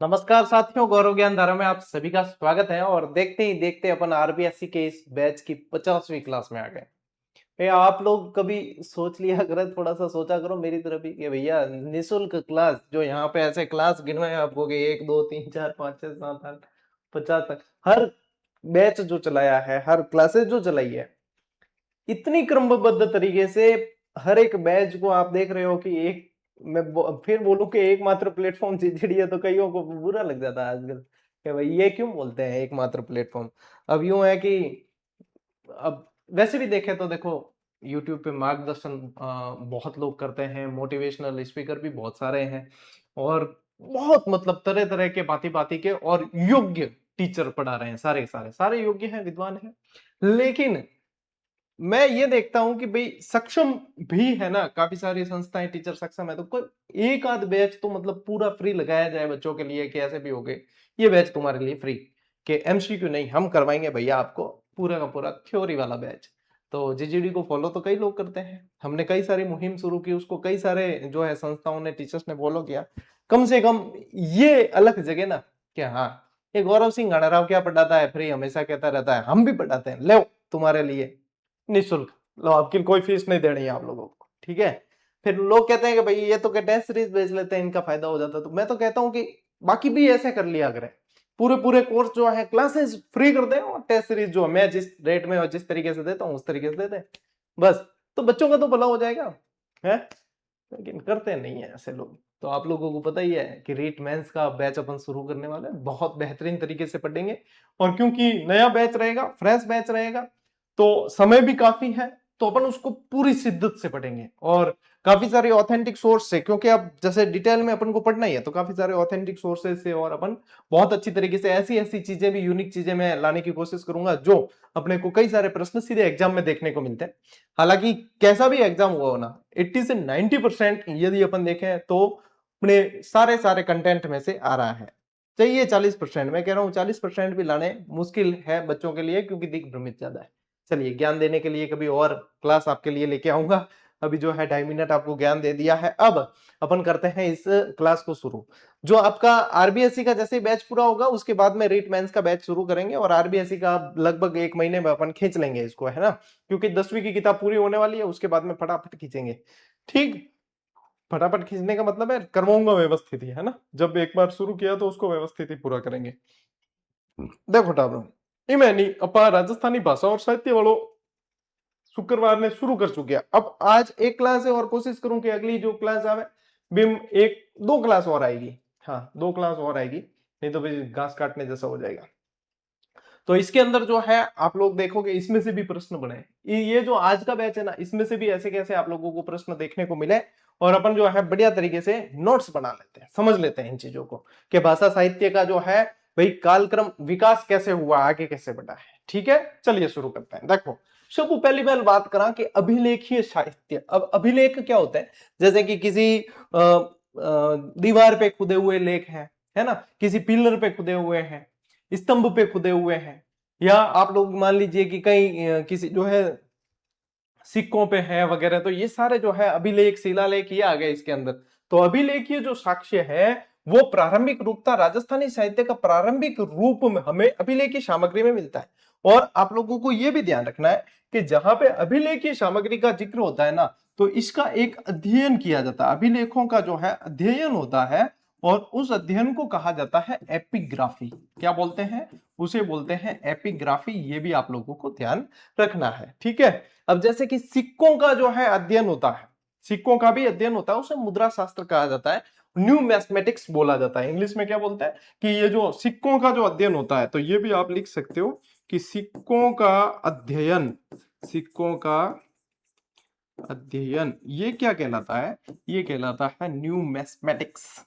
नमस्कार साथियों, गौरव ज्ञान धारा में आप सभी का स्वागत है। और देखते ही देखते अपन आरबीएससी के इस बैच की 50वीं क्लास में आ गए। भैया आप लोग कभी सोच लिया करो, थोड़ा सा सोचा करो मेरी तरफ ही कि भैया निशुल्क क्लास जो यहाँ पे ऐसे क्लास गिनवाए आपको कि 1 2 3 4 5 6 7 8 50 तक हर बैच जो चलाया है, हर क्लासेस जो चलाई है, इतनी क्रमबद्ध तरीके से हर एक बैच को आप देख रहे हो कि एक फिर बोलूं कि एकमात्र प्लेटफॉर्म जीजीडी है तो कईयों को बुरा लग जाता है आजकल कि भाई ये क्यों बोलते हैं एकमात्र प्लेटफॉर्म। अब यूं है कि अब वैसे भी देखें तो देखो, यूट्यूब पे मार्गदर्शन बहुत लोग करते हैं, मोटिवेशनल स्पीकर भी बहुत सारे हैं और बहुत मतलब तरह तरह के भांति भांति के और योग्य टीचर पढ़ा रहे हैं। सारे सारे सारे योग्य हैं, विद्वान हैं। लेकिन मैं ये देखता हूं कि भाई सक्षम भी है ना, काफी सारी संस्थाएं टीचर सक्षम है, तो कोई एक आध बैच तो मतलब पूरा फ्री लगाया जाए बच्चों के लिए कि ऐसे भी हो गए ये बैच तुम्हारे लिए फ्री, कि एमसीक्यू नहीं, हम करवाएंगे भैया आपको पूरा का पूरा थ्योरी वाला बैच। तो जीजीडी को फॉलो तो कई लोग करते हैं, हमने कई सारी मुहिम शुरू की, उसको कई सारे जो है संस्थाओं ने, टीचर्स ने फॉलो किया। कम से कम ये अलग जगह ना कि हाँ, ये गौरव सिंह गाड़ाराव क्या पढ़ाता है, फ्री हमेशा कहता रहता है, हम भी पढ़ाते हैं, ले तुम्हारे लिए निःशुल्क, लो आपकी कोई फीस नहीं देनी है आप लोगों को, ठीक है। फिर लोग कहते हैं कि भाई ये तो टेस्ट सीरीज बेच लेते हैं, इनका फायदा हो जाता है। तो मैं तो कहता हूं कि बाकी भी ऐसे कर लिया करें, पूरे पूरे कोर्स जो है क्लासेस फ्री कर दें और टेस्ट सीरीज जो मैं जिस रेट में और जिस तरीके से देता हूं उस तरीके से दे दें, बस। तो बच्चों का तो भला हो जाएगा है। लेकिन करते नहीं है ऐसे लोग। तो आप लोगों को पता ही है कि रीट मेंस का बैच अपन शुरू करने वाले हैं, बहुत बेहतरीन तरीके से पढ़ेंगे। और क्योंकि नया बैच रहेगा, फ्रेश बैच रहेगा, तो समय भी काफी है, तो अपन उसको पूरी शिद्दत से पढ़ेंगे और काफी सारे ऑथेंटिक सोर्स से, क्योंकि अब जैसे डिटेल में अपन को पढ़ना ही है, तो काफी सारे ऑथेंटिक सोर्सेज से और अपन बहुत अच्छी तरीके से ऐसी ऐसी चीजें भी, यूनिक चीजें मैं लाने की कोशिश करूंगा जो अपने को कई सारे प्रश्न सीधे एग्जाम में देखने को मिलते हैं। हालांकि कैसा भी एग्जाम हुआ हो ना, 80 से 90% यदि अपन देखें तो अपने सारे सारे कंटेंट में से आ रहा है। चाहिए 40%, मैं कह रहा हूं 40% भी लाने मुश्किल है बच्चों के लिए, क्योंकि दिग्भ्रमित ज्यादा है। चलिए, ज्ञान देने के लिए कभी और क्लास आपके लिए लेके आऊंगा। अभी जो है 2.5 मिनट आपको ज्ञान दे दिया है। अब अपन करते हैं इस क्लास को शुरू। जो आपका आरबीएससी का जैसे बैच पूरा होगा उसके बाद में रीट मेंस का बैच शुरू करेंगे, और आरबीएससी का लगभग 1 महीने में अपन खींच लेंगे इसको, है ना, क्योंकि 10वीं की किताब पूरी होने वाली है, उसके बाद में फटाफट खींचेंगे। ठीक, फटाफट खींचने का मतलब है करवाऊंगा व्यवस्थित ही, है ना। जब एक बार शुरू किया तो उसको व्यवस्थित ही पूरा करेंगे। देखो टाब्रो, मैंने अपा राजस्थानी भाषा और साहित्य वालों शुक्रवार ने शुरू कर चुके हैं। अब आज एक क्लास है और कोशिश करूं कि अगली जो क्लास आवे बिम एक दो क्लास और आएगी। हाँ, 2 क्लास और आएगी, नहीं तो फिर घास काटने जैसा हो जाएगा। तो इसके अंदर जो है आप लोग देखोगे इसमें से भी प्रश्न बने। ये जो आज का बैच है ना, इसमें से भी ऐसे कैसे आप लोगों को प्रश्न देखने को मिले, और अपन जो है बढ़िया तरीके से नोट्स बना लेते हैं, समझ लेते हैं इन चीजों को कि भाषा साहित्य का जो है भाई कालक्रम विकास कैसे हुआ, आगे कैसे बढ़ा है। ठीक है, चलिए शुरू करते हैं। देखो, सब पहली बात करा कि अभिलेखीय साहित्य। अब अभिलेख क्या होता है? जैसे कि किसी दीवार पे खुदे हुए लेख है ना, किसी पिलर पे खुदे हुए हैं, स्तंभ पे खुदे हुए हैं, या आप लोग मान लीजिए कि कहीं किसी जो है सिक्कों पे है वगैरह, तो ये सारे जो है अभिलेख, शिलालेख, ये आ गए इसके अंदर। तो अभिलेखीय जो साक्ष्य है वो प्रारंभिक रूप था, राजस्थानी साहित्य का प्रारंभिक रूप में हमें अभिलेखीय सामग्री में मिलता है। और आप लोगों को यह भी ध्यान रखना है कि जहां पे अभिलेखीय सामग्री का जिक्र होता है ना, तो इसका एक अध्ययन किया जाता है, अभिलेखों का जो है अध्ययन होता है, और उस अध्ययन को कहा जाता है एपिग्राफी। क्या बोलते हैं? उसे बोलते हैं एपिग्राफी। ये भी आप लोगों को ध्यान रखना है, ठीक है। अब जैसे कि सिक्कों का जो है अध्ययन होता है, सिक्कों का भी अध्ययन होता है, उसे मुद्रा शास्त्र कहा जाता है, न्यू मैथमेटिक्स बोला जाता है। इंग्लिश में क्या बोलता है कि ये जो सिक्कों का जो अध्ययन होता है, तो ये भी आप लिख सकते हो कि सिक्कों का अध्ययन, सिक्कों का अध्ययन ये क्या कहलाता है? ये कहलाता है न्यू मैथमेटिक्स।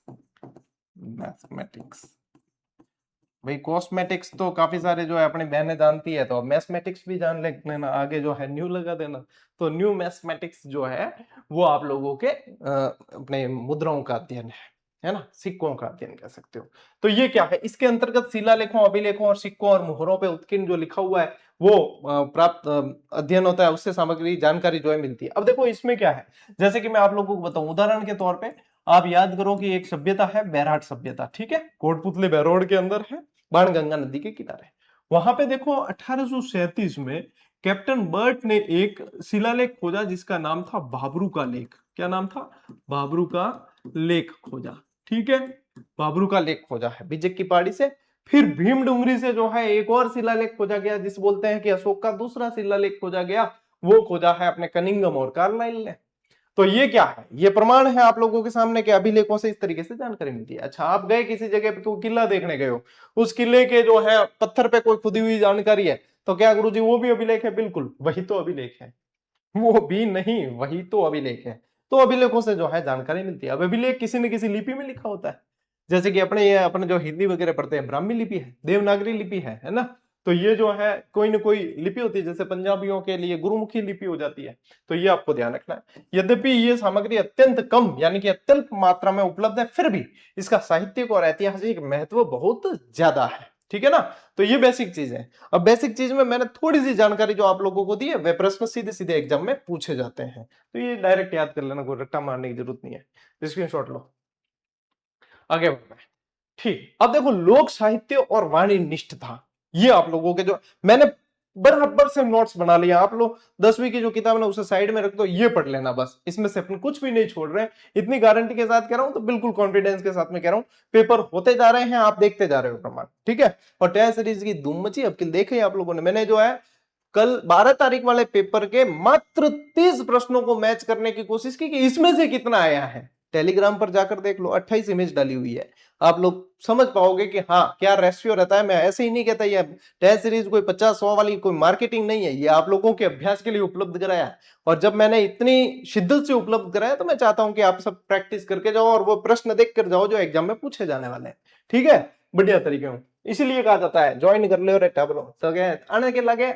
मैथमेटिक्स भाई, कॉस्मेटिक्स तो काफी सारे जो है अपनी बहनें जानती है, तो मैथमेटिक्स भी जान लेना, आगे जो है न्यू लगा देना। तो न्यू मैथमेटिक्स जो है वो आप लोगों के अपने मुद्राओं का अध्ययन है ना, सिक्कों का अध्ययन कह सकते हो। तो ये क्या है? इसके अंतर्गत शिलालेखों, अभिलेखों और सिक्कों और मुहरों पे उत्कीर्ण जो लिखा हुआ है वो प्राप्त अध्ययन होता है, उससे सामग्री, जानकारी जो है मिलती है। अब देखो इसमें क्या है, जैसे कि मैं आप लोगों को बताऊं उदाहरण के तौर पे, आप याद करो कि एक सभ्यता है बैराट सभ्यता, ठीक है, कोटपुतली बैरोड के अंदर है, बाणगंगा नदी के किनारे। वहां पे देखो 1837 में कैप्टन बर्ट ने एक शिलालेख खोजा जिसका नाम था बाबरू का लेख। क्या नाम था? बाबरू का लेख खोजा, ठीक है, बाबरू का लेख खोजा है बिजक की पहाड़ी से। फिर भीम डुंगरी से जो है एक और शिलालेख खोजा गया, जिस बोलते हैं कि अशोक का दूसरा शिलालेख खोजा गया, वो खोजा है अपने कनिंगम और कार्लाइल ने। तो ये क्या है? ये प्रमाण है आप लोगों के सामने कि अभिलेखों से इस तरीके से जानकारी मिलती है। अच्छा, आप गए किसी जगह पे तो किला देखने गए हो, उस किले के जो है पत्थर पे कोई खुदी हुई जानकारी है, तो क्या गुरुजी वो भी अभिलेख है? बिल्कुल, वही तो अभिलेख है। वो भी नहीं, वही तो अभिलेख है। तो अभिलेखों से जो है जानकारी मिलती है। अब अभिलेख किसी न किसी लिपि में लिखा होता है, जैसे कि अपने जो हिंदी वगैरह पढ़ते हैं, ब्राह्मी लिपि है, देवनागरी लिपि है ना। तो ये जो है कोई ना कोई लिपि होती है, जैसे पंजाबियों के लिए गुरुमुखी लिपि हो जाती है। तो ये आपको ध्यान रखना है। यद्यपि ये सामग्री अत्यंत कम यानी कि अत्यल्प मात्रा में उपलब्ध है, फिर भी इसका साहित्यिक और ऐतिहासिक महत्व बहुत ज्यादा है, ठीक है ना। तो ये बेसिक चीज है। अब बेसिक चीज में मैंने थोड़ी सी जानकारी जो आप लोगों को दी है, वे प्रश्न सीधे सीधे एग्जाम में पूछे जाते हैं, तो ये डायरेक्ट याद कर लेना, कोई रट्टा मारने की जरूरत नहीं है। स्क्रीनशॉट लो, आगे बढ़ना है। ठीक, अब देखो लोक साहित्य और वाणी निष्ठता, ये आप लोगों के जो मैंने बराबर से नोट्स बना लिया, आप लोग 10वीं की जो किताब है उसे साइड में रख दो, ये पढ़ लेना बस, इसमें से अपन कुछ भी नहीं छोड़ रहे हैं। इतनी गारंटी के साथ कह रहा हूं, तो बिल्कुल कॉन्फिडेंस के साथ में कह रहा हूं। पेपर होते जा रहे हैं, आप देखते जा रहे हो प्रमाण, ठीक है। और टेस्ट सीरीज की धूम मची, अब देखे आप लोगों ने, मैंने जो है कल 12 तारीख वाले पेपर के मात्र 30 प्रश्नों को मैच करने की कोशिश की कि इसमें से कितना आया है। टेलीग्राम पर जाकर देख लो, 28 इमेज डाली हुई है, आप लोग समझ पाओगे कि हाँ क्या रेशियो रहता है। मैं ऐसे ही नहीं कहता ये टेस्ट सीरीज कोई 50-100 वाली कोई मार्केटिंग नहीं है, ये आप लोगों के अभ्यास के लिए उपलब्ध कराया है। और जब मैंने इतनी शिद्दत से उपलब्ध कराया, तो मैं चाहता हूं कि आप सब प्रैक्टिस करके जाओ और वो प्रश्न देख कर जाओ जो एग्जाम में पूछे जाने वाले हैं, ठीक है, बढ़िया तरीके में। इसीलिए कहा जाता है ज्वाइन कर लो रे टबरो, तो आने के लगे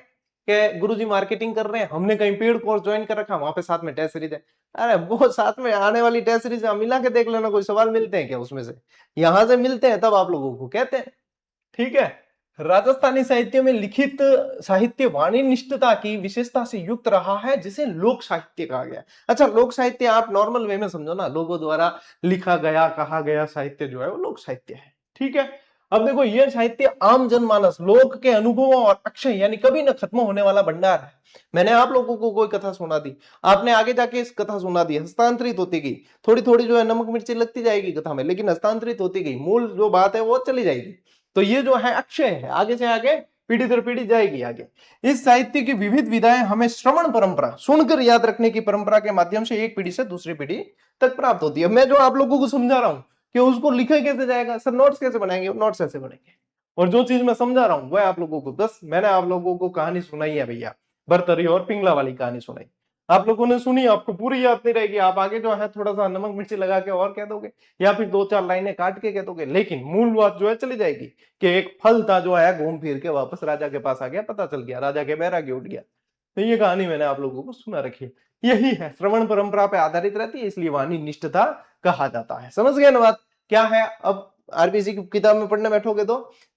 कि गुरुजी मार्केटिंग कर रहे हैं, हमने कहीं पेड कोर्स ज्वाइन कर रखा, वहां पे साथ में टेस्ट सीरीज है। अरे वो साथ में आने वाली टेस्ट सीरीज मिला के देख लेना, कोई सवाल मिलते हैं क्या उसमें से? यहां से मिलते हैं तब आप लोगों को कहते हैं, ठीक है। राजस्थानी साहित्य में लिखित साहित्य वाणी निष्ठता की विशेषता से युक्त रहा है, जिसे लोक साहित्य कहा गया। अच्छा, लोक साहित्य आप नॉर्मल वे में समझो ना, लोगों द्वारा लिखा गया कहा गया साहित्य जो है वो लोक साहित्य है, ठीक है। अब देखो ये साहित्य आम जनमानस लोक के अनुभवों और अक्षय यानी कभी न खत्म होने वाला भंडार है। मैंने आप लोगों को कोई कथा सुना दी, आपने आगे जाके इस कथा सुना दी, हस्तांतरित होती गई, थोड़ी थोड़ी जो है नमक मिर्ची लगती जाएगी कथा में, लेकिन हस्तांतरित होती गई, मूल जो बात है वो चली जाएगी। तो ये जो है अक्षय है, आगे से आगे पीढ़ी दर पीढ़ी जाएगी आगे। इस साहित्य की विविध विधाएं हमें श्रवण परंपरा, सुनकर याद रखने की परंपरा के माध्यम से एक पीढ़ी से दूसरी पीढ़ी तक प्राप्त होती है। मैं जो आप लोगों को समझा रहा हूं कि उसको लिखा कैसे जाएगा सर, नोट्स कैसे बनाएंगे, नोट्स ऐसे बनेंगे। और जो चीज मैं समझा रहा हूं वह आप लोगों को, बस मैंने आप लोगों को कहानी सुनाई है भैया, बरतरी और पिंगला वाली कहानी सुनाई, आप लोगों ने सुनी, आपको पूरी याद नहीं रहेगी, आप आगे जो है थोड़ा सा नमक मिर्ची लगा के और कह दोगे, या फिर 2-4 लाइनें काट के कह दोगे, लेकिन मूल बात जो है चली जाएगी कि एक फल था जो है घूम फिर के वापस राजा के पास आ गया, पता चल गया, राजा के बैरागी उठ गया। तो ये कहानी मैंने आप लोगों को सुना रखी है। यही है, श्रवण परंपरा पे आधारित रहती है, इसलिए वाणी निष्ठता कहा जाता है। समझ गए ना बात क्या है? अब आरबीसी की किताब में पढ़ने बैठोगे तो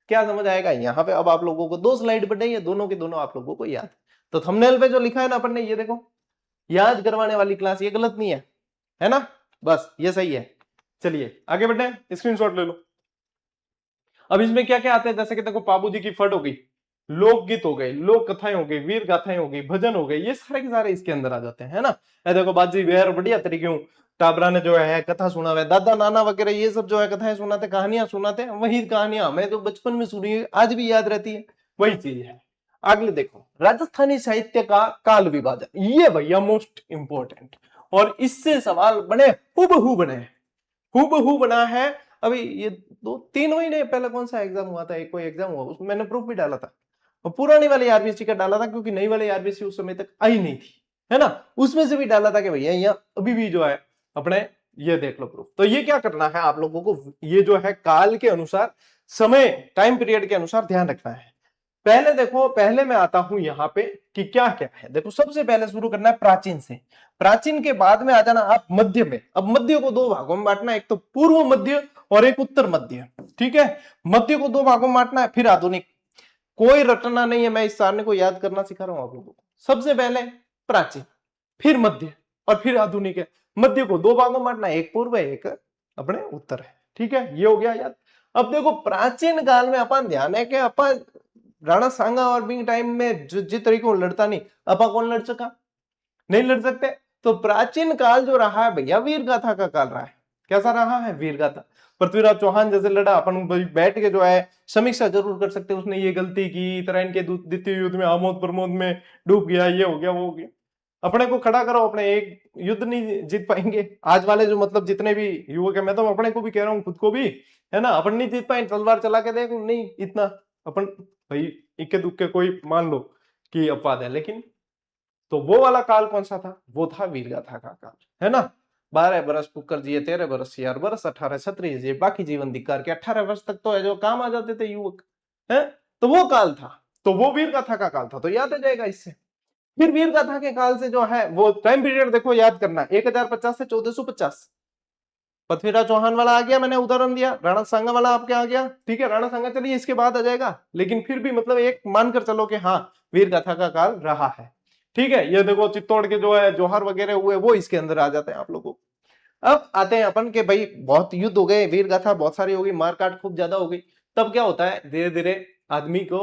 क्या समझ आएगा? यहाँ पे अब आप लोगों को 2 स्लाइड पढ़नी है, दोनों के दोनों आप लोगों को याद। तो थंबनेल पे जो लिखा है ना अपन ने, ये देखो, याद करवाने वाली क्लास, ये गलत नहीं है ना? बस ये सही है। चलिए आगे बढ़े, स्क्रीनशॉट ले लो। अब इसमें क्या क्या आता है, जैसे कि देखो पाबू जी की फट हो गई, लोकगीत हो गए, लोक कथाएं हो गई, वीर गाथाएं हो गई, भजन हो गए, ये सारे के सारे इसके अंदर आ जाते हैं, है ना। ये देखो बाजी वेर बढ़िया तरीके टाबरा ने जो है कथा सुना हुआ है, दादा नाना वगैरह ये सब जो है कथाएं सुनाते, कहानियां सुनाते हैं, वही कहानियां हमें जो बचपन में सुनी है आज भी याद रहती है, वही चीज है। अगले देखो, राजस्थानी साहित्य का काल विभाजन, ये भैया मोस्ट इंपोर्टेंट, और इससे सवाल बने हुबहू बने, हुबहू बना है। अभी ये 2-3 महीने पहले कौन सा एग्जाम हुआ था, एक कोई एग्जाम हुआ, उसमें मैंने प्रूफ भी डाला था, और पुरानी वाली आरबीसी का डाला था, क्योंकि नई वाली आरबीसी उस समय तक आई नहीं थी, है ना। उसमें से भी डाला था कि भैया यहाँ अभी भी जो है अपने ये देख लो प्रूफ। तो ये क्या करना है आप लोगों को, ये जो है काल के अनुसार, समय टाइम पीरियड के अनुसार ध्यान रखना है। पहले देखो, पहले मैं आता हूं यहाँ पे कि क्या क्या है। देखो सबसे पहले शुरू करना है प्राचीन से, प्राचीन के बाद में आ जाना आप मध्य में। अब मध्य को 2 भागों में बांटना है, एक तो पूर्व मध्य और एक उत्तर मध्य, ठीक है। मध्य को 2 भागों में बांटना है, फिर आधुनिक। कोई रटना नहीं है, मैं इस सारणी को याद करना सिखा रहा हूं आप लोगों को। सबसे पहले प्राचीन, फिर मध्य और फिर आधुनिक है। मध्य को दो भागों में बांटना, एक पूर्व है एक अपने उत्तर है। ठीक है, ये हो गया याद। अब देखो प्राचीन काल में अपन ध्यान है कि अपन राणा सांगा और बिंग टाइम में जिस तरीके को लड़ता नहीं, अपन कौन लड़ सका, नहीं लड़ सकते। तो प्राचीन काल जो रहा है भैया वीर गाथा का काल रहा है। कैसा रहा है, वीर गाथा। पृथ्वीराज चौहान जैसे लड़ा, अपन बैठ के जो है समीक्षा जरूर कर सकते हैं, उसने ये गलती की, तरह के द्वितीय युद्ध में आमोद प्रमोद में डूब गया, ये हो गया वो हो गया। अपने को खड़ा करो, अपने एक युद्ध नहीं जीत पाएंगे। आज वाले जो मतलब जितने भी युवक है, मैं तो अपने को भी कह रहा हूँ, खुद को भी, है ना, अपन नहीं जीत पाए, तलवार चला के देख नहीं इतना अपन, भाई इक्के दुक्के कोई मान लो कि अपवाद है, लेकिन तो वो वाला काल कौन सा था, वो था वीरगाथा का काल, है ना। 12 बरस पुकर जिए, 13 बरस यार बरस, 18 क्षत्रिय जिए, बाकी जीवन धिक्कार के। 18 वर्ष तक तो है जो काम आ जाते थे युवक, है, तो वो काल था, तो वो वीरगाथा का काल था, तो याद आ जाएगा इससे। फिर वीरगाथा के काल से जो है वो टाइम पीरियड देखो, याद करना, 1050 से 1450। पृथ्वीराज चौहान वाला आ गया, मैंने उदाहरण दिया, राणा सांगा वाला आपके आ गया, ठीक है, राणा सांगा चलिए इसके बाद आ जाएगा, लेकिन फिर भी मतलब एक मानकर चलो कि हाँ वीरगाथा का काल रहा है। ठीक है, ये देखो चित्तौड़ के जो है जोहर वगैरह हुए वो इसके अंदर आ जाते हैं आप लोगों को। अब आते हैं अपन के भाई बहुत युद्ध हो गए, वीरगाथा बहुत सारी हो गई, मारकाट खूब ज्यादा हो गई, तब क्या होता है, धीरे धीरे आदमी को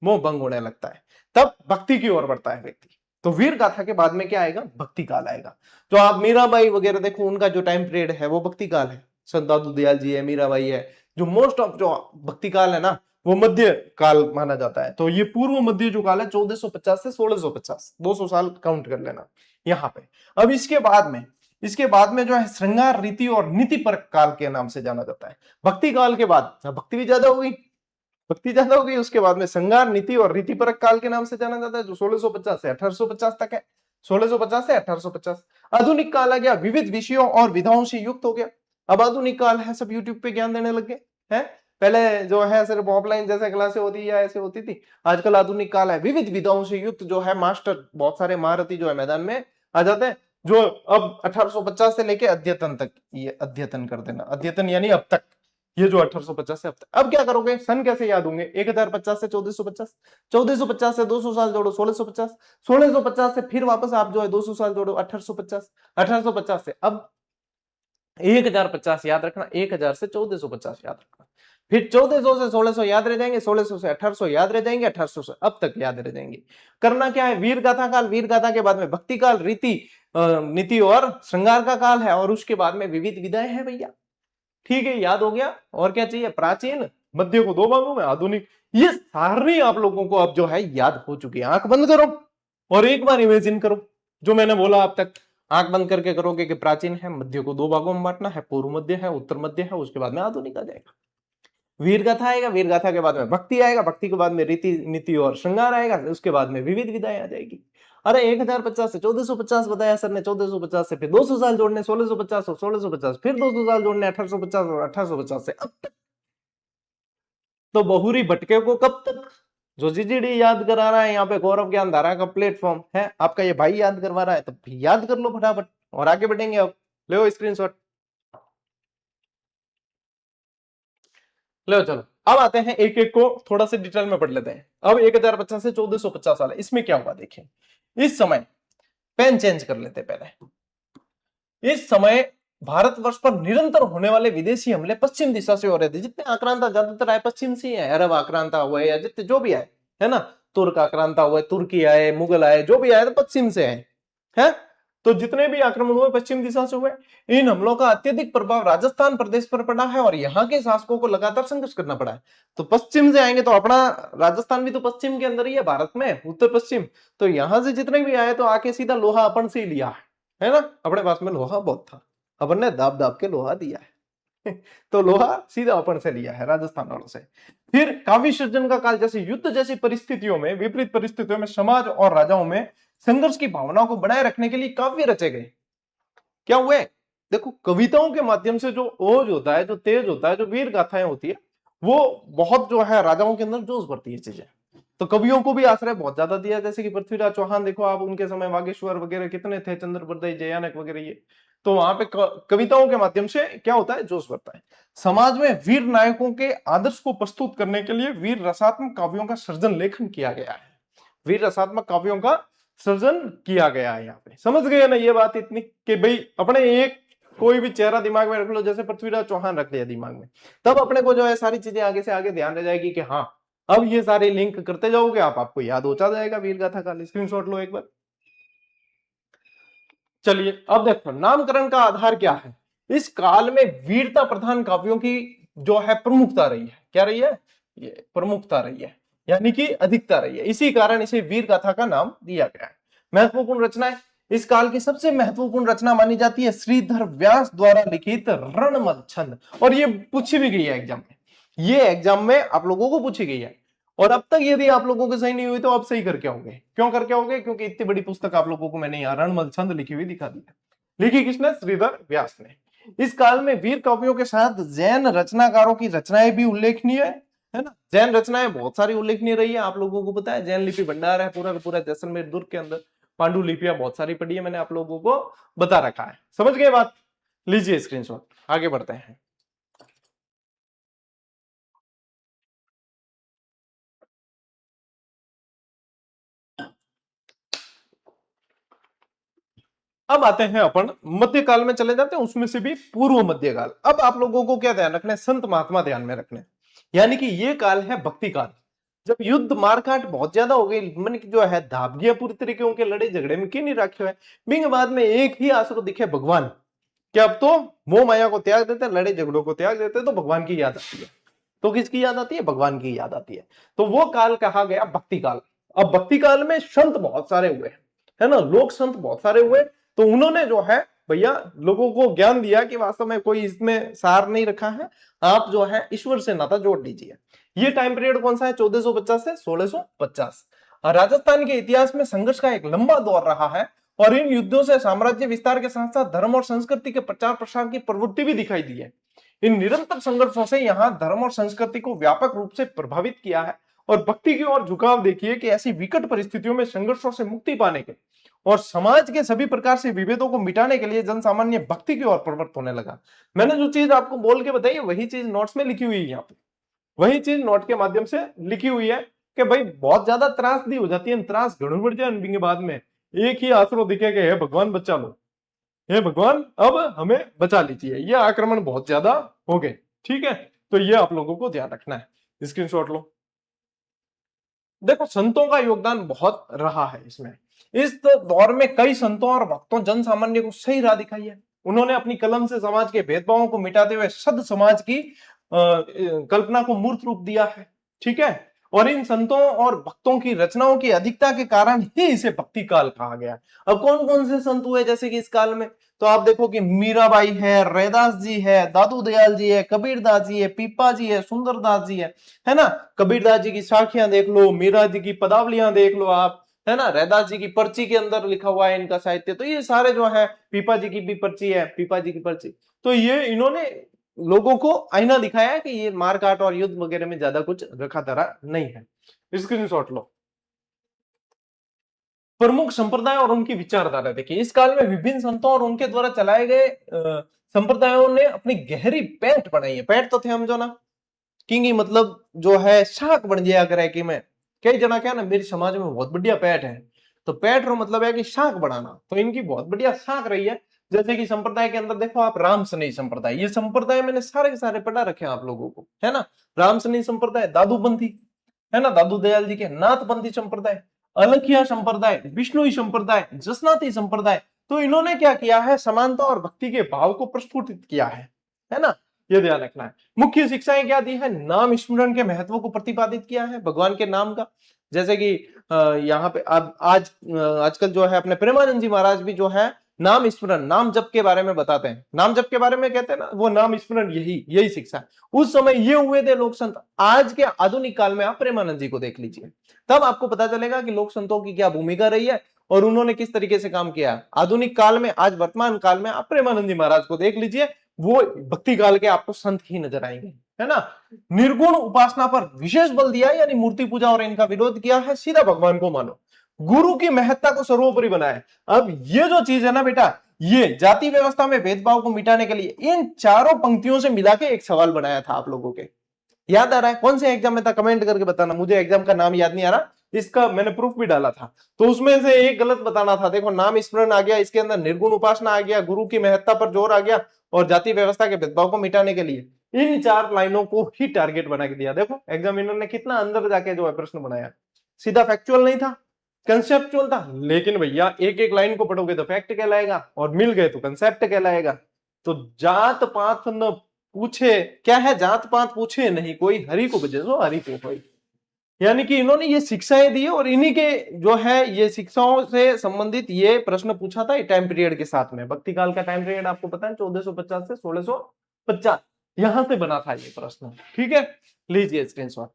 मोह भंग होने लगता है, तब भक्ति की ओर बढ़ता है व्यक्ति। तो वीर गाथा के बाद में क्या आएगा, भक्ति काल आएगा। जो आप मीराबाई वगैरह देखो, उनका जो टाइम पीरियड है वो भक्ति काल है। संत दादू दयाल जी है, मीराबाई है, जो मोस्ट ऑफ जो भक्ति काल है ना, वो मध्य काल माना जाता है। तो ये पूर्व मध्य जो काल है 1450 से 1650, 200 साल काउंट कर लेना यहाँ पे। अब इसके बाद में जो है श्रृंगार रीति और नीति परक काल के नाम से जाना जाता है। भक्ति काल के बाद भक्ति भी ज्यादा हो गई, उसके बाद में श्रृंगार नीति और रीति परक काल के नाम से जाना जाता है, जो 1650 से 1850 तक है। 1650 से 1850 आधुनिक काल आ गया, विविध विषयों और विधाओं से युक्त हो गया। अब आधुनिक काल है, सब यूट्यूब पे ज्ञान देने लग गए हैं। पहले जो है सिर्फ ऑफलाइन जैसे क्लासे होती या ऐसे होती थी, आजकल आधुनिक काल है, विविध विधाओं से युक्त जो है मास्टर, बहुत सारे महारथी जो है मैदान में आ जाते हैं, जो अब 1850 से लेके अद्यतन तक, ये अद्यतन कर देना, अद्यतन यानी अब तक, ये जो 1850 से अब तक। अब क्या करोगे, सन कैसे याद होंगे, 1050 से 1450, 1450 से 200 साल जोड़ो 1650, 1650 से फिर वापस आप जो है 200 साल जोड़ो 1850, 1850 से अब 1050 याद रखना, 1000 से 1450 याद रखना, फिर 1400 से 1600 याद रह जाएंगे, 1600 से 1800 याद रह जाएंगे, 1800 से अब तक याद रह जाएंगे। करना क्या है, वीर गाथा काल, वीर गाथा के बाद में भक्ति काल, रीति नीति और श्रृंगार का काल है, और उसके बाद में विविध विधाएं हैं भैया। ठीक है, याद हो गया, और क्या चाहिए, प्राचीन, मध्य को दो भागों में, आधुनिक, ये सारी आप लोगों को अब जो है याद हो चुकी है। आंख बंद करो और एक बार इमेजिन करो जो मैंने बोला अब तक, आंख बंद करके करोगे कि प्राचीन है, मध्य को दो भागों में बांटना है, पूर्व मध्य है, उत्तर मध्य है, उसके बाद में आधुनिक आ जाएगा, वीर गाथा आएगा, वीर गाथा के बाद में भक्ति आएगा, भक्ति के बाद में रीति नीति और श्रृंगार आएगा, उसके बाद में विविध विधाएं आ जाएगी। अरे 1050 से 1450 बताया सर ने, 1450 से फिर 200 साल जोड़ने, 1650 और 1650 फिर 200 साल जोड़ने, 1850 और 1850 से अब तक। तो बहुरी भटके को कब तक, जो जीजीडी याद करा रहा है यहाँ पे, गौरव ज्ञान धारा का प्लेटफॉर्म है आपका, ये भाई याद करवा रहा है, तो याद कर लो फटाफट और आगे बढ़ेंगे। अब लो स्क्रीनशॉट, लो चलो अब आते हैं एक एक को थोड़ा सा डिटेल में पढ़ लेते हैं। अब 1050 से 1450 वाला, इसमें क्या हुआ देखिए। इस समय पेन चेंज कर लेते पहले। इस समय भारतवर्ष पर निरंतर होने वाले विदेशी हमले पश्चिम दिशा से हो रहे थे। जितने आक्रांता ज्यादातर आए पश्चिम से है, अरब आक्रांता हुए या जितने जो भी आए, है ना, तुर्क आक्रांता हुए, तुर्की आए, मुगल आए, जो भी आए तो पश्चिम से आए, है। तो जितने भी आक्रमण हुए पश्चिम दिशा से हुए। इन हमलों का अत्यधिक प्रभाव राजस्थान प्रदेश पर पड़ा है और यहाँ के शासकों को लगातार संघर्ष करना पड़ा है। तो पश्चिम से आएंगे तो अपना राजस्थान भी तो पश्चिम के अंदर ही है भारत में, उत्तर पश्चिम। तो यहां से जितने भी आए तो आके सीधा लोहा अपन से ही लिया है ना, अपने पास में लोहा बहुत था, अपन ने दाब दाब के लोहा दिया है तो लोहा सीधा अपन से लिया है राजस्थान वालों से। फिर काव्य सृजन का काल, जैसे युद्ध जैसी परिस्थितियों में, विपरीत परिस्थितियों में समाज और राजाओं में संघर्ष की भावना को बनाए रखने के लिए काव्य रचे गए। क्या हुए, देखो कविताओं के माध्यम से जो ओज होता है, जो तेज होता है, जो वीर गाथाएं होती है, वो बहुत जो है राजाओं के अंदर जोश भरती है चीजें। तो कवियों को भी आश्रय बहुत ज्यादा दिया, जैसे कि पृथ्वीराज चौहान देखो आप, उनके समय बागेश्वर वगैरह कितने थे, चंद्रप्रदय, जयानक वगैरह, ये तो वहां पे कविताओं के माध्यम से क्या होता है, जोश भरता है। समाज में वीर नायकों के आदर्श को प्रस्तुत करने के लिए वीर रसात्मक काव्यों का सृजन लेखन किया गया है। वीर रसात्मक काव्यों का सृजन किया गया है। यहाँ पे समझ गए ना ये बात इतनी कि भाई अपने एक कोई भी चेहरा दिमाग में रख लो, जैसे पृथ्वीराज चौहान रख लिया दिमाग में, तब अपने को जो है सारी चीजें आगे से आगे ध्यान रह जाएगी कि हाँ अब ये सारे लिंक करते जाओगे आप, आपको याद होता जाएगा वीर गाथा काल। स्क्रीनशॉट लो एक बार। चलिए अब देखो नामकरण का आधार क्या है। इस काल में वीरता प्रधान काव्यों की जो है प्रमुखता रही है। क्या रही है? ये प्रमुखता रही है, यानी कि अधिकता रही है। इसी कारण इसे वीर गाथा का नाम दिया गया है। महत्वपूर्ण रचनाएं, इस काल की सबसे महत्वपूर्ण रचना मानी जाती है श्रीधर व्यास द्वारा लिखित रणमल छंद। और ये पूछी भी गई है एग्जाम में, ये एग्जाम में आप लोगों को पूछी गई है। और अब तक यदि आप लोगों को सही नहीं हुई तो आप सही करके आओगे। क्यों करके आओगे? क्योंकि इतनी बड़ी पुस्तक आप लोगों को मैंने यहाँ रणमल छंद लिखी हुई दिखा दी है। लिखी किसने? श्रीधर व्यास ने। इस काल में वीर काव्यों के साथ जैन रचनाकारों की रचनाएं भी उल्लेखनीय है ना। जैन रचनाएं बहुत सारी उल्लेखनीय रही है। आप लोगों को पता है जैन लिपि भंडार है पूरा का पूरा जैसलमेर दुर्ग के अंदर। पांडुलिपियां बहुत सारी पढ़ी है मैंने, आप लोगों को बता रखा है। समझ गए बात? लीजिए स्क्रीनशॉट, आगे बढ़ते हैं। अब आते हैं अपन मध्यकाल में चले जाते हैं, उसमें से भी पूर्व मध्यकाल। अब आप लोगों को क्या ध्यान रखना है? संत महात्मा ध्यान में रखना है। यानी कि ये काल है भक्ति काल। जब युद्ध मारकाट बहुत ज्यादा हो गई, मन की जो है धाबगिया पूरी तरीके उनके लड़े झगड़े में क्यों नहीं रखे हुए, बिंग बाद में एक ही आसरो दिखे भगवान। क्या अब तो मोह माया को त्याग देते, लड़े झगड़ों को त्याग देते, तो भगवान की याद आती है। तो किसकी याद आती है? भगवान की याद आती है। तो वो काल कहा गया भक्ति काल। अब भक्ति काल में संत बहुत सारे हुए है ना, लोक संत बहुत सारे हुए। तो उन्होंने जो है भैया लोगों को ज्ञान दिया कि वास्तव में कोई इसमें सार नहीं रखा है, आप जो है ईश्वर से नाता जोड़ लीजिए। ये टाइम पीरियड कौन सा है? 1450 से 1650। राजस्थान के इतिहास में संघर्ष का एक लंबा दौर रहा है और इन युद्धों से साम्राज्य विस्तार के साथ साथ धर्म और संस्कृति के प्रचार प्रसार की प्रवृत्ति भी दिखाई दी है। इन निरंतर संघर्षों से यहाँ धर्म और संस्कृति को व्यापक रूप से प्रभावित किया है और भक्ति की ओर झुकाव देखिए कि ऐसी विकट परिस्थितियों में संघर्षों से मुक्ति पाने के और समाज के सभी प्रकार से विभेदों को मिटाने के लिए जनसामान्य भक्ति की ओर प्रवृत्त होने लगा। मैंने जो चीज आपको बोल के बताई वही चीज नोट्स में लिखी हुई है, यहाँ पे वही चीज नोट के माध्यम से लिखी हुई है कि भाई बहुत ज्यादा त्रासदी हो जाती है, त्रास घड़ बढ़ जाए के बाद में एक ही आसरो दिखेगा, हे भगवान बचा लो, हे भगवान अब हमें बचा लीजिए, ये आक्रमण बहुत ज्यादा हो गए। ठीक है, तो ये आप लोगों को ध्यान रखना है। स्क्रीनशॉट लो। देखो संतों का योगदान बहुत रहा है इसमें। इस दौर में कई संतों और भक्तों जन सामान्य को सही राह दिखाई है। उन्होंने अपनी कलम से समाज के भेदभावों को मिटाते हुए सद समाज की कल्पना को मूर्त रूप दिया है। ठीक है, और इन संतों और भक्तों की रचनाओं की अधिकता के कारण ही इसे भक्ति काल कहा गया। अब कौन कौन से संत हुए जैसे कि इस काल में? तो आप देखो कि मीराबाई है, रैदास जी है, दादू दयाल जी है, कबीरदास जी है, पीपा जी है, सुंदरदास जी है ना। कबीरदास जी की साखियां देख लो, मीरा जी की पदावलियां देख लो आप, है ना। रैदास जी की पर्ची के अंदर लिखा हुआ है इनका साहित्य। तो ये सारे जो है, पीपा जी की भी पर्ची है, पीपा जी की पर्ची। तो ये इन्होंने लोगों को आईना दिखाया है कि ये मारकाट और युद्ध वगैरह में ज्यादा कुछ रखा धरा नहीं है। स्क्रीनशॉट लो। प्रमुख संप्रदाय और उनकी विचारधारा देखिए। इस काल में विभिन्न संतों और उनके द्वारा चलाए गए संप्रदायों ने अपनी गहरी पैठ बनाई है। पैठ तो थे हम जो ना किंगी, मतलब जो है शाख बन जाया करे कि मैं कई जना क्या ना मेरी समाज में बहुत बढ़िया पैठ है। तो पैठ रो मतलब है कि शाख बढ़ाना, तो इनकी बहुत बढ़िया शाख रही है। जैसे कि संप्रदाय के अंदर देखो आप राम सनेही संप्रदाय, ये संप्रदाय मैंने सारे के सारे पढ़ा रखे हैं आप लोगों को, है ना। राम सनेही संप्रदाय, दादूपंथी है ना, दादू दयाल जी के नाथपंथी संप्रदाय, अलखिया संप्रदाय, विष्णुई संप्रदाय, जसनाती संप्रदाय। तो इन्होंने क्या किया है? समानता और भक्ति के भाव को प्रस्फुटित किया है ना। ये ध्यान रखना है। मुख्य शिक्षाएं क्या दी है? नाम स्मरण के महत्व को प्रतिपादित किया है, भगवान के नाम का। जैसे कि यहाँ पे अब आजकल जो है अपने प्रेमानंद जी महाराज भी जो है नाम स्मरण, नाम जप के बारे में बताते हैं। नाम जप के बारे में कहते हैं ना, वो नाम स्मरण यही शिक्षा है। उस समय ये हुए थे लोक संत। आज के आधुनिक काल में आप प्रेमानंद जी को देख लीजिए, तब आपको पता चलेगा कि लोक संतों की क्या भूमिका रही है और उन्होंने किस तरीके से काम किया। आधुनिक काल में, आज वर्तमान काल में आप प्रेमानंद जी महाराज को देख लीजिए, वो भक्ति काल के आपको संत ही नजर आएंगे, है ना। निर्गुण उपासना पर विशेष बल दिया, यानी मूर्ति पूजा और इनका विरोध किया है। सीधा भगवान को मानो, गुरु की महत्ता को सर्वोपरि बनाया। अब ये जो चीज है ना बेटा, ये जाति व्यवस्था में भेदभाव को मिटाने के लिए इन चारों पंक्तियों से मिला के एक सवाल बनाया था आप लोगों के। याद आ रहा है? कौन से एग्जाम में था? कमेंट करके बताना, मुझे एग्जाम का नाम याद नहीं आ रहा, इसका मैंने प्रूफ भी डाला था। तो उसमें से एक गलत बताना था। देखो, नाम स्मरण आ गया, इसके अंदर निर्गुण उपासना आ गया, गुरु की महत्ता पर जोर आ गया, और जाति व्यवस्था के भेदभाव को मिटाने के लिए इन 4 लाइनों को ही टारगेट बना के दिया। देखो एग्जामिनर ने कितना अंदर जाके जो है प्रश्न बनाया। सीधा फैक्चुअल नहीं था, कंसेप्चुअल था, लेकिन भैया एक एक लाइन को पढ़ोगे तो फैक्ट कहलाएगा, और मिल गए तो कंसेप्ट कहलाएगा। तो जात पात न पूछे, क्या है? जात पात पूछे नहीं कोई, हरि को बजो हरि को कोई। यानी कि इन्होंने ये शिक्षाएं दी, और इन्हीं के जो है ये शिक्षाओं से संबंधित ये प्रश्न पूछा था टाइम पीरियड के साथ में। भक्ति काल का टाइम पीरियड आपको पता है 1450 से 1650, यहां से बना था ये प्रश्न। ठीक है, लीजिए स्क्रीनशॉट।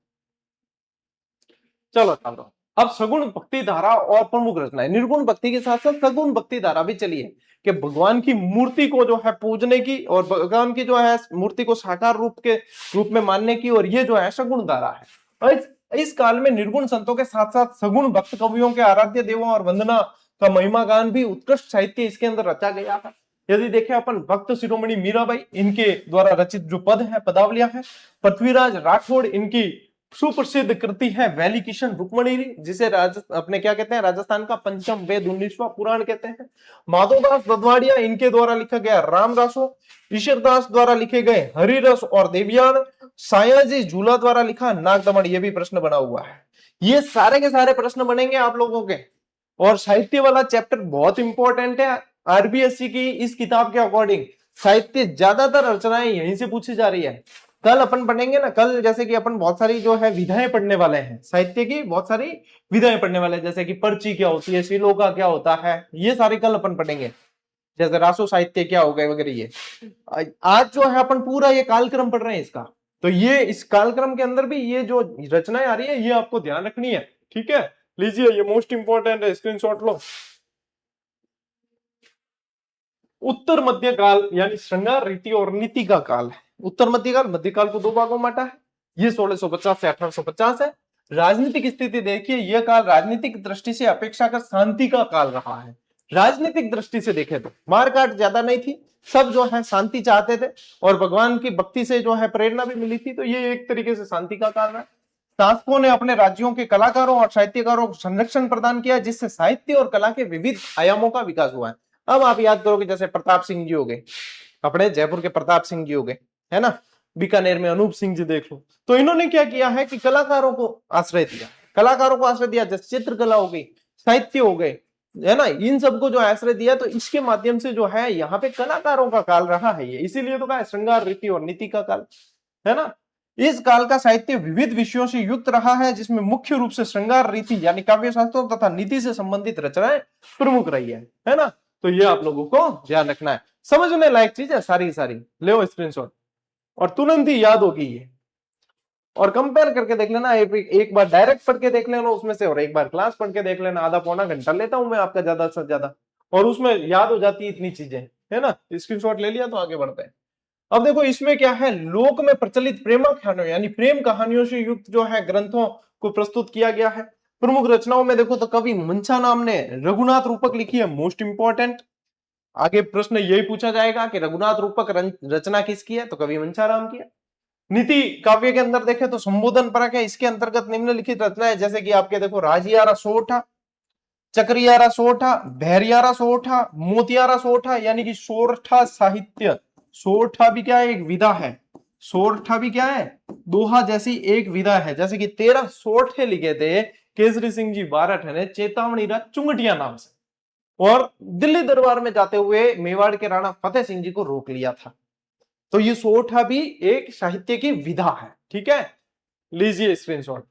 चलो चलो, अब सगुण भक्ति धारा और प्रमुख रचनाएं। निर्गुण भक्ति के साथ साथ सगुण भक्ति धारा भी चलिए, कि भगवान की मूर्ति को जो है पूजने की, और भगवान की जो है मूर्ति को साकार रूप में मानने की, और ये जो है सगुण धारा है। और इस काल में निर्गुण संतों के साथ साथ सगुण भक्त कवियों के आराध्य देवों और वंदना का महिमा गान भी उत्कृष्ट साहित्य इसके अंदर रचा गया था। यदि देखें अपन, भक्त शिरोमणि मीराबाई, इनके द्वारा रचित जो पद है, पदावलियां है। पृथ्वीराज राठौड़, इनकी सुप्रसिद्ध कृति है वैली किशन रुक्मणी, जिसे अपने क्या कहते हैं, राजस्थान का पंचम वेद 19वां पुराण कहते हैं। माधवदास ददवाड़िया, इनके द्वारा लिखा गया रामरासो। ईश्वरदास द्वारा लिखे गए हरिरस और देवयान। सायाजी झूला द्वारा लिखा नागदमन, ये भी प्रश्न बना हुआ है। ये सारे के सारे प्रश्न बनेंगे आप लोगों के, और साहित्य वाला चैप्टर बहुत इंपॉर्टेंट है। आरबीएससी की इस किताब के अकॉर्डिंग साहित्य ज्यादातर रचनाएं यहीं से पूछी जा रही है। कल अपन पढ़ेंगे ना, कल जैसे कि अपन बहुत सारी जो है विधाएं पढ़ने वाले हैं, साहित्य की बहुत सारी विधाएं पढ़ने वाले हैं, जैसे कि पर्ची क्या होती है, श्लोका क्या होता है, ये सारे कल अपन पढ़ेंगे। जैसे रासो साहित्य क्या हो गए वगैरह। ये आज जो है अपन पूरा ये कालक्रम पढ़ रहे हैं इसका, तो ये इस कालक्रम के अंदर भी ये जो रचनाएं आ रही है ये आपको ध्यान रखनी है। ठीक है, लीजिए ये मोस्ट इंपॉर्टेंट है, स्क्रीनशॉट लो। उत्तर मध्य काल यानी श्रृंगार रीति और नीति का काल है। उत्तर मध्यकाल को 2 भागों में बांटा है। ये 1650 से 1850 है। राजनीतिक स्थिति देखिए, यह काल राजनीतिक दृष्टि से अपेक्षाकृत शांति का काल रहा है। राजनीतिक दृष्टि से देखें तो मारकाट ज्यादा नहीं थी, सब जो है शांति चाहते थे, और भगवान की भक्ति से जो है प्रेरणा भी मिली थी, तो ये एक तरीके से शांति का काल है। शासकों ने अपने राज्यों के कलाकारों और साहित्यकारों को संरक्षण प्रदान किया, जिससे साहित्य और कला के विविध आयामों का विकास हुआ है। अब आप याद करोगे, जैसे प्रताप सिंह जी हो गए, अपने जयपुर के प्रताप सिंह जी हो गए, है ना, बीकानेर में अनूप सिंह जी देख लो, तो इन्होंने क्या किया है कि कलाकारों को आश्रय दिया, जैसे चित्रकला हो गई, साहित्य हो गए, है ना, इन सबको जो आश्रय दिया। तो इसके माध्यम से जो है यहाँ पे कलाकारों का काल रहा है ये, इसीलिए तो कहा श्रृंगार रीति और नीति का काल, है ना। इस काल का साहित्य विविध विषयों से युक्त रहा है, जिसमें मुख्य रूप से श्रृंगार रीति यानी काव्य शास्त्रों तथा नीति से संबंधित रचनाएं प्रमुख रही है ना। तो ये आप लोगों को ध्यान रखना है, समझने लायक चीज है सारी ले स्क्रीनशॉट, और तुरंत ही याद होगी ये। और कंपेयर करके देख लेना, एक बार डायरेक्ट पढ़ के देख लेना उसमें से, और एक बार क्लास पढ़ के देख लेना। आधा पौना घंटा लेता हूं मैं आपका ज्यादा से ज्यादा, और उसमें याद हो जाती है इतनी चीजें, है ना। स्क्रीनशॉट ले लिया तो आगे बढ़ते हैं। अब देखो इसमें क्या है, लोक में प्रचलित प्रेम कहानियों यानी प्रेम कहानियों से युक्त जो है ग्रंथों को प्रस्तुत किया गया है। प्रमुख रचनाओं में देखो तो कवि मंचा नाम ने रघुनाथ रूपक लिखी है, मोस्ट इंपॉर्टेंट। आगे प्रश्न यही पूछा जाएगा कि रघुनाथ रूपक रचना किसकी है, तो कवि मंचा राम की है। नीति काव्य के अंदर देखें तो संबोधन परक है, इसके अंतर्गत निम्नलिखित रचनाएं जैसे कि आपके देखो राजियारा सोठा, चक्रियारा सोठा, भैरियारा सोठा, मोतियारा सोठा, यानी कि सोरठा साहित्य। सोरठा भी क्या है, एक विधा है। सोरठा भी क्या है, दोहा जैसी एक विधा है। जैसे कि 13 सोरठे लिखे थे केसरी सिंह जी बारठ ने चेतावनी चुंगटिया नाम से, और दिल्ली दरबार में जाते हुए मेवाड़ के राणा फतेह सिंह जी को रोक लिया था। तो ये सोरठा भी एक साहित्य की विधा है। ठीक है, लीजिए स्क्रीनशॉट।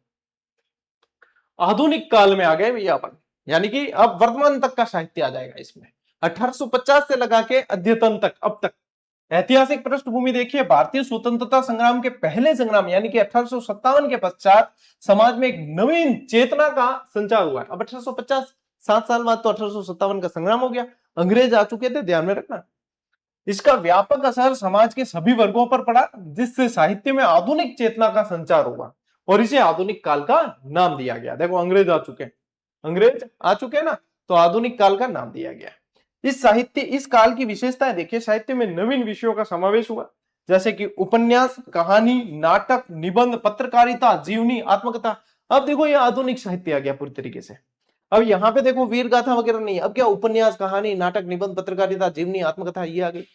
आधुनिक काल में आ गए भैया अपन, यानी कि अब वर्तमान तक का साहित्य आ जाएगा इसमें, 1850 से लगा के अद्यतन तक, अब तक। ऐतिहासिक पृष्ठभूमि देखिए, भारतीय स्वतंत्रता संग्राम के पहले संग्राम यानी कि 1857 के पश्चात समाज में एक नवीन चेतना का संचार हुआ है। अब 1850 7 साल बाद तो 1857 का संग्राम हो गया, अंग्रेज आ चुके थे, ध्यान में रखना। इसका व्यापक असर समाज के सभी वर्गों पर पड़ा, जिससे साहित्य में आधुनिक चेतना का संचार हुआ, और इसे आधुनिक काल का नाम दिया गया। देखो अंग्रेज आ चुके हैं ना, तो आधुनिक काल का नाम दिया गया। इस काल की विशेषता देखिए, साहित्य में नवीन विषयों का समावेश हुआ, जैसे कि उपन्यास, कहानी, नाटक, निबंध, पत्रकारिता, जीवनी, आत्मकथा। अब देखो ये आधुनिक साहित्य आ गया पूरी तरीके से। अब यहाँ पे देखो वीर गाथा वगैरह नहीं, अब क्या उपन्यास, कहानी, नाटक, निबंध, पत्रकारिता, जीवनी, आत्मकथा ये आ गई।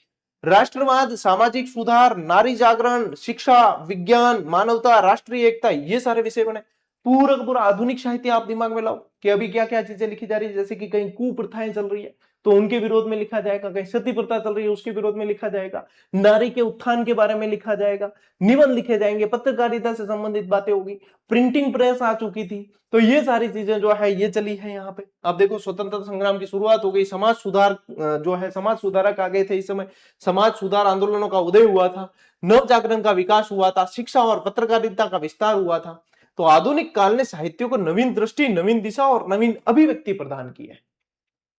राष्ट्रवाद, सामाजिक सुधार, नारी जागरण, शिक्षा, विज्ञान, मानवता, राष्ट्रीय एकता, ये सारे विषय बने। पूरा का पूरा आधुनिक साहित्य आप दिमाग में लाओ कि अभी क्या क्या चीजें लिखी जा रही है। जैसे कि कहीं कुप्रथाएं चल रही है तो उनके विरोध में लिखा जाएगा, कहीं सती प्रथा चल रही है उसके विरोध में लिखा जाएगा, नारी के उत्थान के बारे में लिखा जाएगा, निबंध लिखे जाएंगे, पत्रकारिता से संबंधित बातें होगी, प्रिंटिंग प्रेस आ चुकी थी, तो ये सारी चीजें जो है ये चली है यहाँ पे। अब देखो स्वतंत्रता संग्राम की शुरुआत हो गई, समाज सुधार जो है समाज सुधारक आ गए थे इस समय, समाज सुधार आंदोलनों का उदय हुआ था, नव जागरण का विकास हुआ था, शिक्षा और पत्रकारिता का विस्तार हुआ था। तो आधुनिक काल ने साहित्य को नवीन दृष्टि, नवीन दिशा और नवीन अभिव्यक्ति प्रदान की है।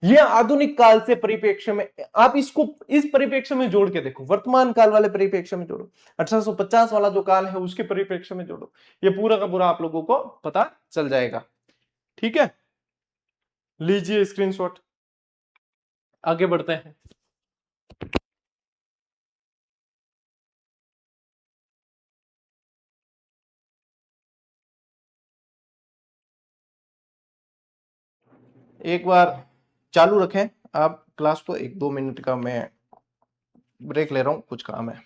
यह आधुनिक काल से परिप्रेक्ष्य में आप इसको इस परिप्रेक्ष्य में जोड़ के देखो, वर्तमान काल वाले परिप्रेक्ष्य में जोड़ो, 1850 वाला जो काल है उसके परिप्रेक्ष्य में जोड़ो, ये पूरा का पूरा आप लोगों को पता चल जाएगा। ठीक है, लीजिए स्क्रीनशॉट, आगे बढ़ते हैं। एक बार चालू रखें आप क्लास को, 1-2 मिनट का मैं ब्रेक ले रहा हूं, कुछ काम है।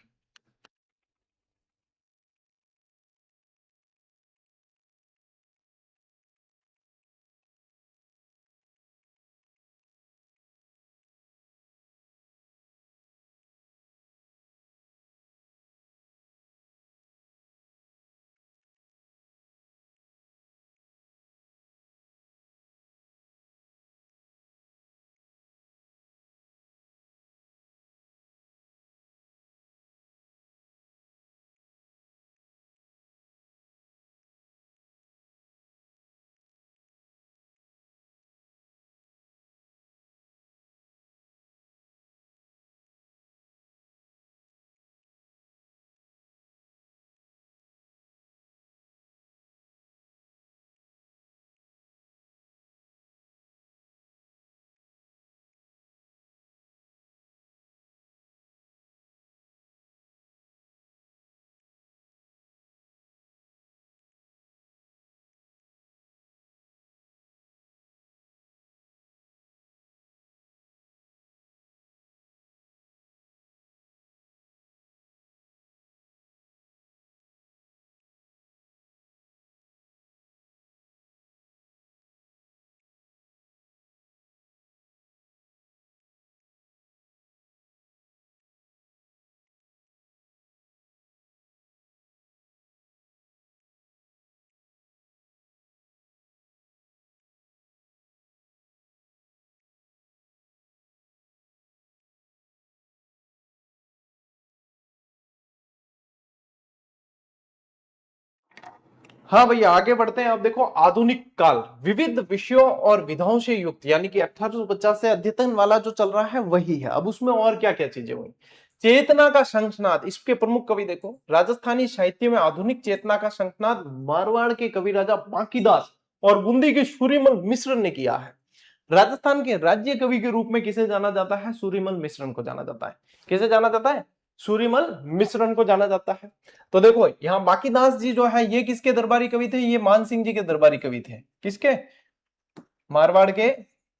हाँ भैया आगे बढ़ते हैं। अब देखो आधुनिक काल विविध विषयों और विधाओं से युक्त, यानी कि 1850 से अद्यतन वाला जो चल रहा है वही है। अब उसमें और क्या क्या चीजें हुई। चेतना का शंखनाद, इसके प्रमुख कवि देखो, राजस्थानी साहित्य में आधुनिक चेतना का शंखनाद मारवाड़ के कवि राजा बांकीदास और बूंदी के सूर्यमल मिश्र ने किया है। राजस्थान के राज्य कवि के रूप में किसे जाना जाता है? सूर्यमल मिश्रण को जाना जाता है। किसे जाना जाता है? सूर्यमल मिश्रण को जाना जाता है। तो देखो यहाँ बांकीदास जी जो है ये किसके दरबारी कवि थे? ये मान सिंह जी के दरबारी कवि थे। किसके? मारवाड़ के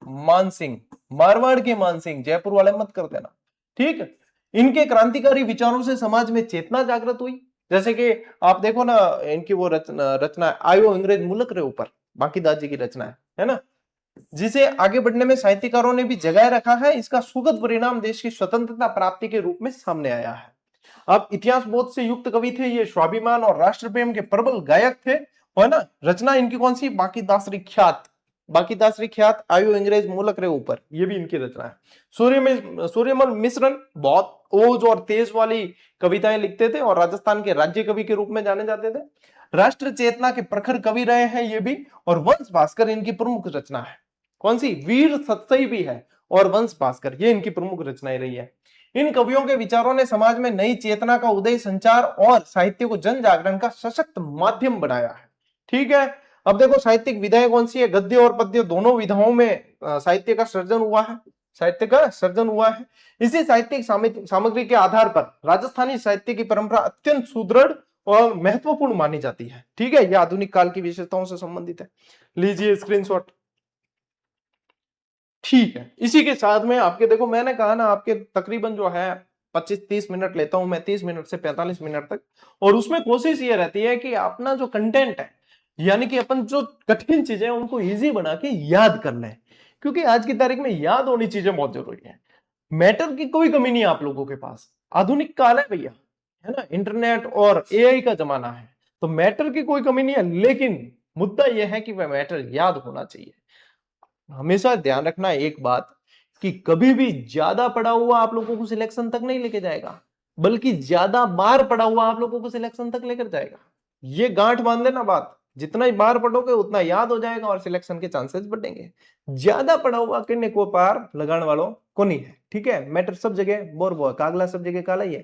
मान सिंह, मारवाड़ के मान सिंह, जयपुर वाले मत कर देना, ठीक है। इनके क्रांतिकारी विचारों से समाज में चेतना जागृत हुई। जैसे कि आप देखो ना, इनकी वो रचना आयो अंग्रेज मुल्क रे ऊपर, बांकीदास जी की रचना है ना, जिसे आगे बढ़ने में साहित्यकारों ने भी जगाए रखा है। इसका सुखद परिणाम देश की स्वतंत्रता प्राप्ति के रूप में सामने आया है। अब इतिहास बोध से युक्त कवि थे ये, स्वाभिमान और राष्ट्र प्रेम के प्रबल गायक थे, है ना। रचना इनकी कौन सी? बांकीदासरी ख्यात, बांकीदासरी ख्यात आयो अंग्रेज मुल्क रे ऊपर, ये भी इनकी रचना है। सूर्यमल मिश्रण बहुत ओज और तेज वाली कविताएं लिखते थे और राजस्थान के राज्य कवि के रूप में जाने जाते थे। राष्ट्र चेतना के प्रखर कवि रहे हैं ये भी। और वंश भास्कर इनकी प्रमुख रचना है। कौन सी? वीर सत्सई भी है और वंश भास्कर, ये इनकी प्रमुख रचनाएं रही है। इन कवियों के विचारों ने समाज में नई चेतना का उदय, संचार और साहित्य को जन जागरण का सशक्त माध्यम बनाया है। ठीक है। अब देखो साहित्यिक विधाएं कौन सी है? गद्य और पद्य दोनों विधाओं में साहित्य का सृजन हुआ है। साहित्य का सर्जन हुआ है। इसी साहित्यिक सामग्री के आधार पर राजस्थानी साहित्य की परंपरा अत्यंत सुदृढ़ और महत्वपूर्ण मानी जाती है। ठीक है, यह आधुनिक काल की विशेषताओं से संबंधित है। लीजिए स्क्रीनशॉट। ठीक है, इसी के साथ में आपके देखो, मैंने कहा ना आपके तकरीबन जो है 25-30 मिनट लेता हूं मैं, 30 मिनट से 45 मिनट तक, और उसमें कोशिश ये रहती है कि अपना जो कंटेंट है, यानी कि अपन जो कठिन चीजें हैं उनको इजी बना के याद कर लें, क्योंकि आज की तारीख में याद होनी चीजें बहुत जरूरी है। मैटर की कोई कमी नहीं है आप लोगों के पास, आधुनिक काल है भैया, है ना, इंटरनेट और एआई का जमाना है, तो मैटर की कोई कमी नहीं है, लेकिन मुद्दा यह है कि वह मैटर याद होना चाहिए। हमेशा ध्यान रखना एक बात, कि कभी भी ज्यादा पढ़ा हुआ आप लोगों को सिलेक्शन तक नहीं लेके जाएगा, बल्कि ज्यादा बार पढ़ा हुआ आप लोगों को सिलेक्शन तक लेकर जाएगा। ये गांठ बांध देना बात, जितना ही बार पढ़ोगे उतना याद हो जाएगा और सिलेक्शन के चांसेस बढ़ेंगे। ज्यादा पढ़ा हुआ किन्ने को पार लगाने वालों को नहीं है। ठीक है, मैटर सब जगह बोर बोर, कागला सब जगह काला ही है।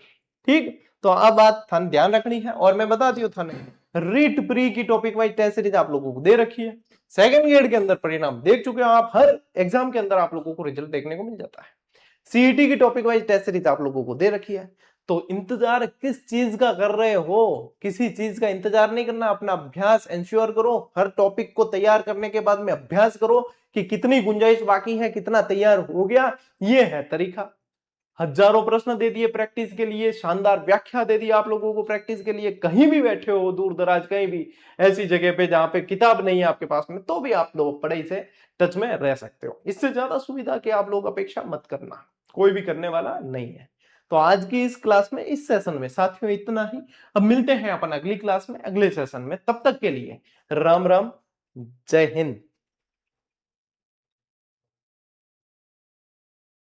ठीक, तो अब बात थाने ध्यान रखनी है, और मैं बता दियो थाने रीट प्री की टॉपिक वाइज टेस्ट सीरीज आप लोगों को दे रखी है। सेकंड ग्रेड के अंदर परिणाम देख चुके हो आप, हर एग्जाम के अंदर आप लोगों को रिजल्ट देखने को मिल जाता है। सीईटी की टॉपिक वाइज टेस्ट सीरीज आप लोगों को दे रखी है। तो इंतजार किस चीज का कर रहे हो? किसी चीज का इंतजार नहीं करना, अपना अभ्यास एंश्योर करो। हर टॉपिक को तैयार करने के बाद में अभ्यास करो कि कितनी गुंजाइश बाकी है, कितना तैयार हो गया। ये है तरीका। हजारों प्रश्न दे दिए प्रैक्टिस के लिए, शानदार व्याख्या दे दी आप लोगों को प्रैक्टिस के लिए। कहीं भी बैठे हो, दूर दराज कहीं भी ऐसी जगह पे जहां पे किताब नहीं है आपके पास में, तो भी आप लोग पढ़ाई से टच में रह सकते हो। इससे ज्यादा सुविधा की आप लोग अपेक्षा मत करना, कोई भी करने वाला नहीं है। तो आज की इस क्लास में, इस सेशन में साथियों इतना ही। अब मिलते हैं अपन अगली क्लास में, अगले सेशन में। तब तक के लिए राम राम, जय हिंद।